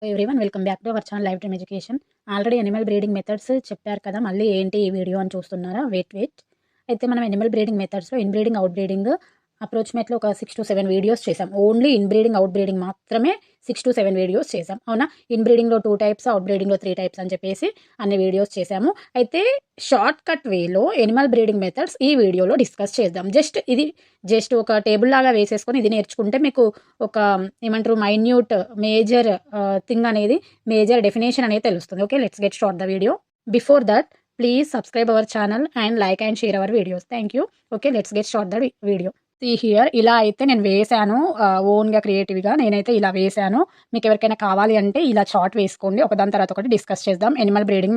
Everyone welcome back to our channel life time education. Already Animal breeding methods చెప్పారు కదా, మళ్ళీ ఏంటి ఈ వీడియో అని చూస్తున్నారా? వెయిట్ అయితే మనం ఎనిమల్ బ్రీడింగ్ మెథడ్స్లో ఇన్ బ్రీడింగ్ అవుట్ బ్రీడింగ్ అప్రోచ్మెంట్లో ఒక 6 to 7 వీడియోస్ చేసాం. Only inbreeding outbreeding మాత్రమే 6 to 7 వీడియోస్ చేసాం, అవునా? ఇన్ బ్రీడింగ్లో 2 టైప్స్, అవుట్ బ్రీడింగ్లో 3 టైప్స్ అని చెప్పేసి అన్ని వీడియోస్ చేసాము. అయితే షార్ట్ కట్ వేలో ఎనిమల్ బ్రీడింగ్ మెథడ్స్ ఈ వీడియోలో డిస్కస్ చేద్దాం. జస్ట్ ఒక టేబుల్ లాగా వేసేసుకొని ఇది నేర్చుకుంటే మీకు ఒక ఏమంటారు మైన్యూట్ మేజర్ థింగ్ అనేది, మేజర్ డెఫినేషన్ అనేది తెలుస్తుంది. Okay, let's get start the video. Before that please subscribe our channel and like and share our videos. Thank you. Okay, let's get start the video. See here, ఇలా అయితే నేను వేసాను ఓన్గా క్రియేటివ్గా నేనైతే ఇలా వేసాను. మీకు ఎవరికైనా కావాలి అంటే ఇలా చార్ట్ వేసుకోండి, ఒకదాని తర్వాత ఒకటి డిస్కస్ చేద్దాం. ఎనిమల్ బ్రీడింగ్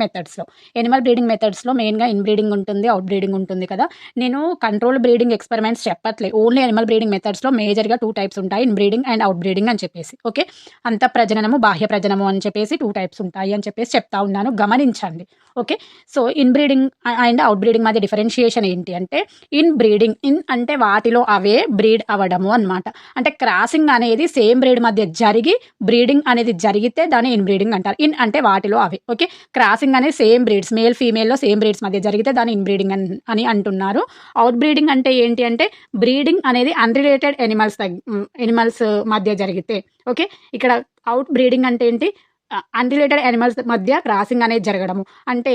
మెథడ్స్లో మెయిన్గా ఇన్ బ్రీడింగ్ ఉంటుంది, అవుట్ బ్రీడింగ్ ఉంటుంది కదా. నేను కంట్రోల్ బ్రీడింగ్ ఎక్స్పెరిమెంట్స్ చెప్పట్లే, ఓన్లీ ఎనిమల్ బ్రీడింగ్ మెథడ్స్లో మేజర్గా 2 టైప్స్ ఉంటాయి, in breeding and out breeding అని చెప్పేసి. ఓకే, అంత ప్రజననము, బాహ్య ప్రజనము అని చెప్పేసి 2 టైప్స్ ఉంటాయి అని చెప్పేసి చెప్తా ఉన్నాను, గమనించండి. Okay, so in breeding and out breeding మధ్య డిఫరెన్షియేషన్ ఏంటి అంటే, ఇన్ అంటే వాటిలో అవే బ్రీడ్ అవ్వడము అనమాట. అంటే క్రాసింగ్ అనేది సేమ్ బ్రీడ్ మధ్య జరిగి బ్రీడింగ్ అనేది జరిగితే దాన్ని ఇన్ బ్రీడింగ్ అంటారు. ఇన్ అంటే వాటిలో అవే. ఓకే, క్రాసింగ్ అనేది సేమ్ బ్రీడ్స్, మేల్ ఫీమేల్లో సేమ్ బ్రీడ్స్ మధ్య జరిగితే దాన్ని ఇన్ బ్రీడింగ్ అని అంటున్నారు. అవుట్ బ్రీడింగ్ అంటే ఏంటి అంటే, బ్రీడింగ్ అనేది అన్రిలేటెడ్ ఎనిమల్స్ మధ్య జరిగితే. ఓకే, ఇక్కడ అవుట్ బ్రీడింగ్ అంటే ఏంటి, అన్రిలేటెడ్ ఎనిమల్స్ మధ్య క్రాసింగ్ అనేది జరగడము. అంటే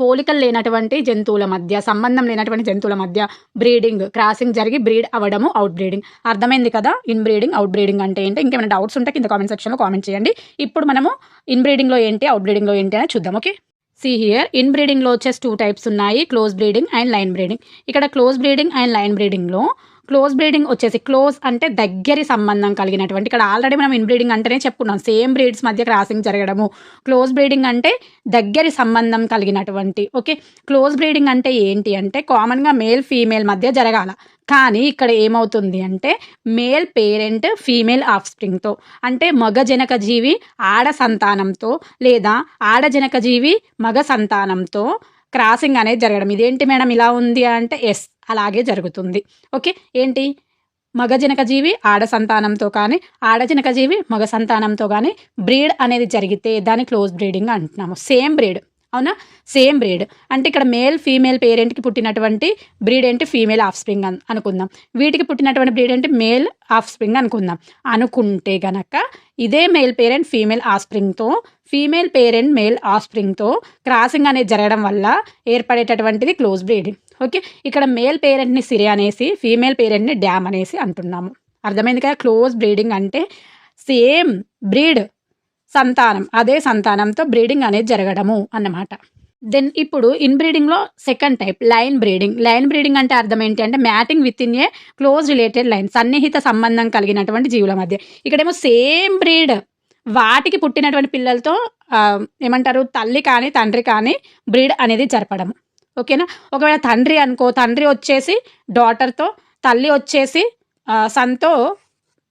పోలికలు లేనటువంటి జంతువుల మధ్య, సంబంధం లేనటువంటి జంతువుల మధ్య బ్రీడింగ్, క్రాసింగ్ జరిగి బ్రీడ్ అవ్వడము అవుట్ బ్రీడింగ్. అర్థమైంది కదా ఇన్ బ్రీడింగ్, అవుట్ బ్రీడింగ్ అంటే ఏంటి? ఇంకేమైనా డౌట్స్ ఉంటే కింద కామెంట్ సెక్షన్లో కామెంట్ చేయండి. ఇప్పుడు మనము ఇన్ బ్రీడింగ్లో ఏంటి, అవుట్ బ్రీడింగ్లో ఏంటి అని చూద్దాం. ఓకే, సీ హియర్, ఇన్ బ్రీడింగ్లో వచ్చేసి 2 టైప్స్ ఉన్నాయి, close breeding and line breeding. ఇక్కడ క్లోజ్ బ్రీడింగ్ అండ్ లైన్ బ్రీడింగ్లో క్లోజ్ బ్రీడింగ్ వచ్చేసి, క్లోజ్ అంటే దగ్గరి సంబంధం కలిగినటువంటి, ఇక్కడ ఆల్రెడీ మనం ఇన్ బ్రీడింగ్ అంటేనే చెప్పుకున్నాం, సేమ్ బ్రీడ్స్ మధ్య క్రాసింగ్ జరగడము. క్లోజ్ బ్రీడింగ్ అంటే దగ్గరి సంబంధం కలిగినటువంటి. ఓకే, క్లోజ్ బ్రీడింగ్ అంటే ఏంటి అంటే, కామన్గా మేల్ ఫీమేల్ మధ్య జరగాల, కానీ ఇక్కడ ఏమవుతుంది అంటే మేల్ పేరెంట్ ఫీమేల్ ఆఫ్ స్ప్రింగ్తో, అంటే మగ జనక జీవి ఆడ సంతానంతో లేదా ఆడ జనక జీవి మగ సంతానంతో క్రాసింగ్ అనేది జరగడం. ఇదేంటి మేడం ఇలా ఉంది అంటే, ఎస్ అలాగే జరుగుతుంది. ఓకే, ఏంటి, మగజనక జీవి ఆడ సంతానంతో కానీ ఆడజనక జీవి మగ సంతానంతో కానీ బ్రీడ్ అనేది జరిగితే దాన్ని క్లోజ్ బ్రీడింగ్ అంటున్నాము. సేమ్ బ్రీడ్, అవునా? సేమ్ బ్రీడ్ అంటే ఇక్కడ మేల్ ఫీమేల్ పేరెంట్కి పుట్టినటువంటి బ్రీడ్ ఏంటి, ఫీమేల్ ఆఫ్ స్ప్రింగ్ అనుకుందాం. వీటికి పుట్టినటువంటి బ్రీడ్ ఏంటి, మేల్ ఆఫ్ స్ప్రింగ్ అనుకుంటే గనక ఇదే మేల్ పేరెంట్ ఫీమేల్ ఆఫ్ స్ప్రింగ్తో, ఫీమేల్ పేరెంట్ మేల్ ఆఫ్ స్ప్రింగ్తో క్రాసింగ్ అనేది జరగడం వల్ల ఏర్పడేటటువంటిది క్లోజ్ బ్రీడింగ్. ఓకే, ఇక్కడ మేల్ పేరెంట్ని సిరి అనేసి, ఫీమేల్ పేరెంట్ని డ్యామ్ అనేసి అంటున్నాము. అర్థమైంది కదా? క్లోజ్ బ్రీడింగ్ అంటే సేమ్ బ్రీడ్ సంతానం, అదే సంతానంతో బ్రీడింగ్ అనేది జరగడము అన్నమాట. దెన్ ఇప్పుడు ఇన్ బ్రీడింగ్లో second type line breeding. Line breeding అంటే అర్థం ఏంటి అంటే, mating within a close related line, సన్నిహిత సంబంధం కలిగినటువంటి జీవుల మధ్య. ఇక్కడేమో సేమ్ బ్రీడ్, వాటికి పుట్టినటువంటి పిల్లలతో ఏమంటారు, తల్లి కానీ తండ్రి కానీ బ్రీడ్ అనేది జరపడము. ఓకేనా? ఒకవేళ తండ్రి వచ్చేసి డాటర్తో, తల్లి వచ్చేసి సన్తో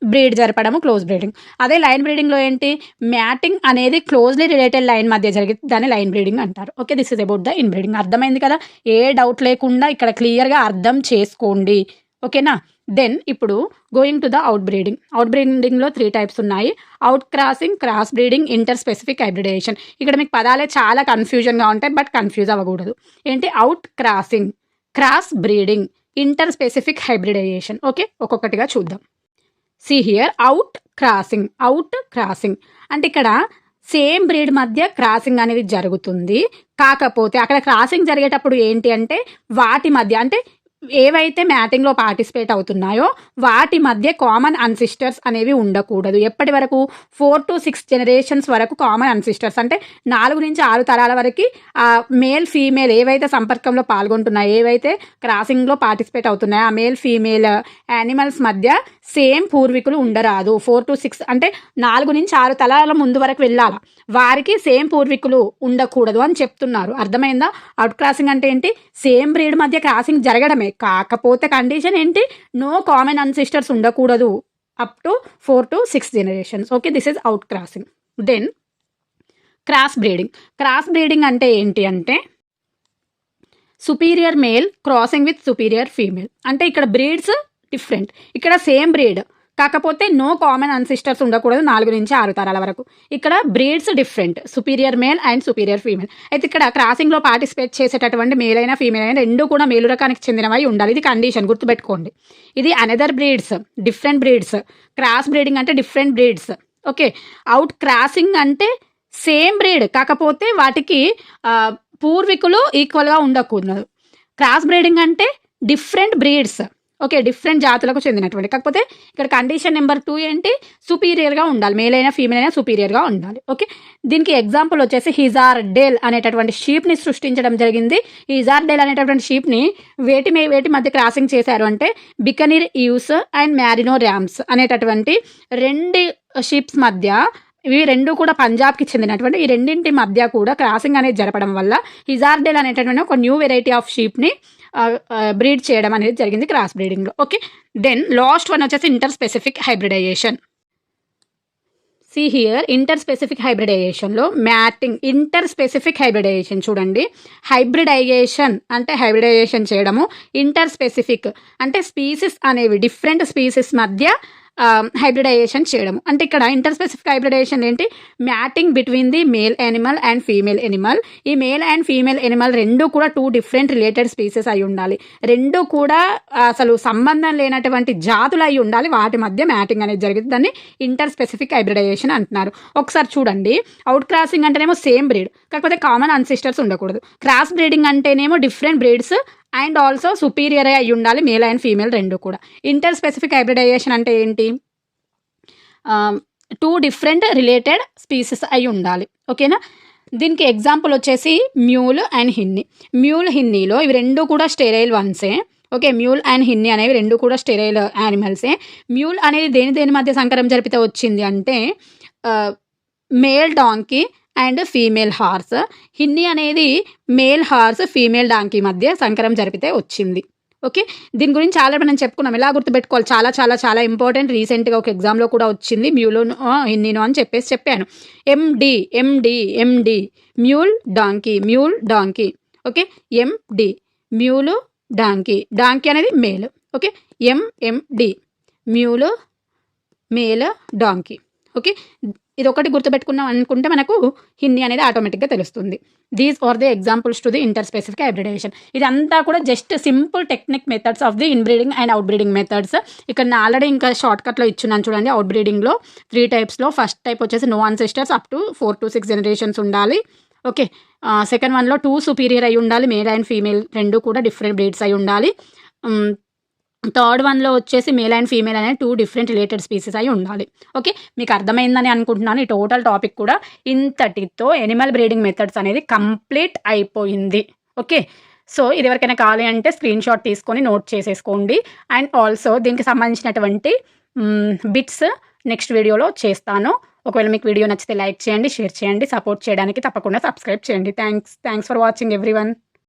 బ్రీడ్ జరపడము క్లోజ్ బ్రీడింగ్. అదే లైన్ బ్రీడింగ్లో ఏంటి, మ్యాటింగ్ అనేది క్లోజ్లీ రిలేటెడ్ లైన్ మధ్య జరిగితే దాన్ని లైన్ బ్రీడింగ్ అంటారు. Okay, this is about the in breeding. అర్థమైంది కదా? ఏ డౌట్ లేకుండా ఇక్కడ క్లియర్గా అర్థం చేసుకోండి. ఓకేనా? దెన్ ఇప్పుడు going to the outbreeding. అవుట్ బ్రీడింగ్లో 3 టైప్స్ ఉన్నాయి, out crossing, cross breeding, inter specific hybridization. ఇక్కడ మీకు పదాలే చాలా కన్ఫ్యూజన్గా ఉంటాయి, బట్ కన్ఫ్యూజ్ అవ్వకూడదు. ఏంటి, out crossing, cross breeding, inter specific hybridization. Okay, ఒక్కొక్కటిగా చూద్దాం. సీ హియర్, అవుట్ క్రాసింగ్ అంటే ఇక్కడ సేమ్ బ్రీడ్ మధ్య క్రాసింగ్ అనేది జరుగుతుంది. కాకపోతే అక్కడ క్రాసింగ్ జరిగేటప్పుడు ఏంటి అంటే, వాటి మధ్య అంటే ఏవైతే మ్యాటింగ్లో పార్టిసిపేట్ అవుతున్నాయో వాటి మధ్య కామన్ అన్సిస్టర్స్ అనేవి ఉండకూడదు. ఎప్పటి వరకు, 4 to 6 జనరేషన్స్ వరకు కామన్ అన్సిస్టర్స్, అంటే 4 నుంచి 6 తరాల వరకు మేల్ ఫీమేల్ ఏవైతే సంపర్కంలో పాల్గొంటున్నాయో, ఏవైతే క్రాసింగ్లో పార్టిసిపేట్ అవుతున్నాయో ఆ మేల్ ఫీమేల్ యానిమల్స్ మధ్య సేమ్ పూర్వీకులు ఉండరాదు. 4 to 6 అంటే 4 నుంచి 6 తరాల ముందు వరకు వెళ్ళాలి, వారికి సేమ్ పూర్వీకులు ఉండకూడదు అని చెప్తున్నారు. అర్థమైందా? అవుట్ క్రాసింగ్ అంటే ఏంటి, సేమ్ బ్రీడ్ మధ్య క్రాసింగ్ జరగడమే, కాకపోతే కండిషన్ ఏంటి, నో కామన్ అన్సిస్టర్స్ ఉండకూడదు up to 4 to 6 generations. Okay, this is out crossing. Then cross breeding అంటే ఏంటి అంటే, superior male crossing with superior female. అంటే ఇక్కడ బ్రీడ్స్ డిఫరెంట్, ఇక్కడ సేమ్ బ్రీడ్ కాకపోతే నో కామన్ అన్సిస్టర్స్ ఉండకూడదు 4 నుంచి 6 తరాల వరకు. ఇక్కడ breeds different, superior male and superior female. అయితే ఇక్కడ క్రాసింగ్లో పార్టిసిపేట్ చేసేటటువంటి మేల్ అయినా ఫీమేల్ అయినా రెండు కూడా మేలు రకానికి చెందినవై ఉండాలి. ఇది కండిషన్, గుర్తుపెట్టుకోండి. ఇది another breeds, different breeds. Cross breeding అంటే different breeds. Okay, out crossing అంటే సేమ్ బ్రీడ్, కాకపోతే వాటికి పూర్వీకులు ఈక్వల్గా ఉండకూడదు. క్రాస్ బ్రీడింగ్ అంటే డిఫరెంట్ బ్రీడ్స్. ఓకే, డిఫరెంట్ జాతులకు చెందినటువంటి. కాకపోతే ఇక్కడ కండిషన్ నెంబర్ 2 ఏంటి, సుపీరియర్గా ఉండాలి. మేల్ అయినా ఫీమేల్ అయినా సుపీరియర్గా ఉండాలి. ఓకే, దీనికి ఎగ్జాంపుల్ వచ్చేసి హిజార్డేల్ అనేటటువంటి షీప్ని సృష్టించడం జరిగింది. హిజార్డేల్ అనేటటువంటి షీప్ని వేటి మధ్య క్రాసింగ్ చేశారు అంటే Bikaner Eve's and Marino rams అనేటటువంటి 2 షీప్స్ మధ్య, ఇవి రెండు కూడా పంజాబ్కి చెందినటువంటి ఈ రెండింటి మధ్య కూడా క్రాసింగ్ అనేది జరపడం వల్ల హిజార్డేల్ అనేటటువంటి ఒక న్యూ వెరైటీ ఆఫ్ షీప్ని బ్రీడ్ చేయడం అనేది జరిగింది క్రాస్ బ్రీడింగ్లో. ఓకే, దెన్ లాస్ట్ వన్ వచ్చేసి inter specific hybridization. See here, ఇంటర్ స్పెసిఫిక్ హైబ్రిడైజేషన్లో మ్యాటింగ్, ఇంటర్ స్పెసిఫిక్ హైబ్రిడైజేషన్ చూడండి. హైబ్రిడైజేషన్ అంటే హైబ్రిడైజేషన్ చేయడము, ఇంటర్ స్పెసిఫిక్ అంటే స్పీసీస్ అనేవి డిఫరెంట్ స్పీసీస్ మధ్య హైబ్రిడైజేషన్ చేయడం. అంటే ఇక్కడ ఇంటర్ స్పెసిఫిక్ హైబ్రిడైజేషన్ ఏంటి, mating between the male animal and female animal. ఈ మేల్ అండ్ ఫీమేల్ ఎనిమల్ రెండు కూడా 2 డిఫరెంట్ రిలేటెడ్ స్పీసెస్ అయి ఉండాలి. రెండు కూడా అసలు సంబంధం లేనటువంటి జాతులు అయి ఉండాలి. వాటి మధ్య మ్యాటింగ్ అనేది జరిగింది. దాన్ని ఇంటర్ స్పెసిఫిక్ హైబ్రిడైజేషన్ అంటున్నారు. ఒకసారి చూడండి, అవుట్ క్రాసింగ్ అంటేనేమో సేమ్ బ్రీడ్, కాకపోతే కామన్ అన్సిస్టర్స్ ఉండకూడదు. క్రాస్ బ్రీడింగ్ అంటేనేమో different breeds and also superior అయి ఉండాలి, మేల్ అండ్ ఫీమేల్ రెండు కూడా. ఇంటర్ స్పెసిఫిక్ హైబ్రిడైజేషన్ అంటే ఏంటి, 2 డిఫరెంట్ రిలేటెడ్ స్పీసెస్ అయి ఉండాలి. ఓకేనా, దీనికి ఎగ్జాంపుల్ వచ్చేసి మ్యూల్ అండ్ హిన్ని. మ్యూల్ హిన్నీలో ఇవి రెండు కూడా స్టెరైల్ వన్సే. ఓకే, మ్యూల్ అండ్ హిన్ని అనేవి రెండు కూడా స్టెరైల్ యానిమల్సే. మ్యూల్ అనేది దేని మధ్య సంకరం జరిపితే వచ్చింది అంటే male donkey and female horse. హిన్ని అనేది మేల్ హార్స్ ఫీమేల్ డాంకీ మధ్య సంకరం జరిపితే వచ్చింది. ఓకే, దీని గురించి చాలా మనం చెప్పుకున్నాం. ఎలా గుర్తుపెట్టుకోవాలి, చాలా చాలా చాలా ఇంపార్టెంట్. రీసెంట్గా ఒక ఎగ్జామ్లో కూడా వచ్చింది, మ్యూలోను హిన్నీను అని చెప్పాను. ఎండి మ్యూల్ డాంకీ. ఓకే, ఎండి మ్యూలు డాంకీ అనేది మేల్. ఓకే, ఎండి మ్యూలు మేల్ డాంకీ. ఓకే, ఇది ఒకటి గుర్తుపెట్టుకున్నాం అనుకుంటే మనకు హిన్ని అనేది ఆటోమేటిక్గా తెలుస్తుంది. These are the examples to the inter specific hybridization. ఇదంతా కూడా just simple technique methods of the in breeding and out breeding methods. ఇక్కడ నేను ఆల్రెడీ ఇంకా షార్ట్ కట్లో ఇచ్చున్నాను చూడండి. అవుట్ బ్రీడింగ్లో 3 టైప్స్లో ఫస్ట్ టైప్ వచ్చేసి no ancestors up to 4 to 6 generations ఉండాలి. ఓకే, సెకండ్ వన్లో 2 సుపీరియర్ అయి ఉండాలి, మేల్ అండ్ ఫీమేల్ రెండు కూడా డిఫరెంట్ బ్రీడ్స్ అయి ఉండాలి. థర్డ్ వన్లో వచ్చేసి మేల్ అండ్ ఫీమేల్ అనే 2 డిఫరెంట్ రిలేటెడ్ స్పీసెస్ అయి ఉండాలి. ఓకే, మీకు అర్థమైందని అనుకుంటున్నాను. ఈ టోటల్ టాపిక్ కూడా ఇంతటితో ఎనిమల్ బ్రీడింగ్ మెథడ్స్ అనేది కంప్లీట్ అయిపోయింది. ఓకే, సో ఇది ఎవరికైనా కావాలి అంటే స్క్రీన్ షాట్ తీసుకొని నోట్ చేసేసుకోండి. అండ్ ఆల్సో దీనికి సంబంధించినటువంటి బిట్స్ నెక్స్ట్ వీడియోలో చేస్తాను. ఒకవేళ మీకు వీడియో నచ్చితే లైక్ చేయండి, షేర్ చేయండి, సపోర్ట్ చేయడానికి తప్పకుండా సబ్స్క్రైబ్ చేయండి. Thanks for watching everyone.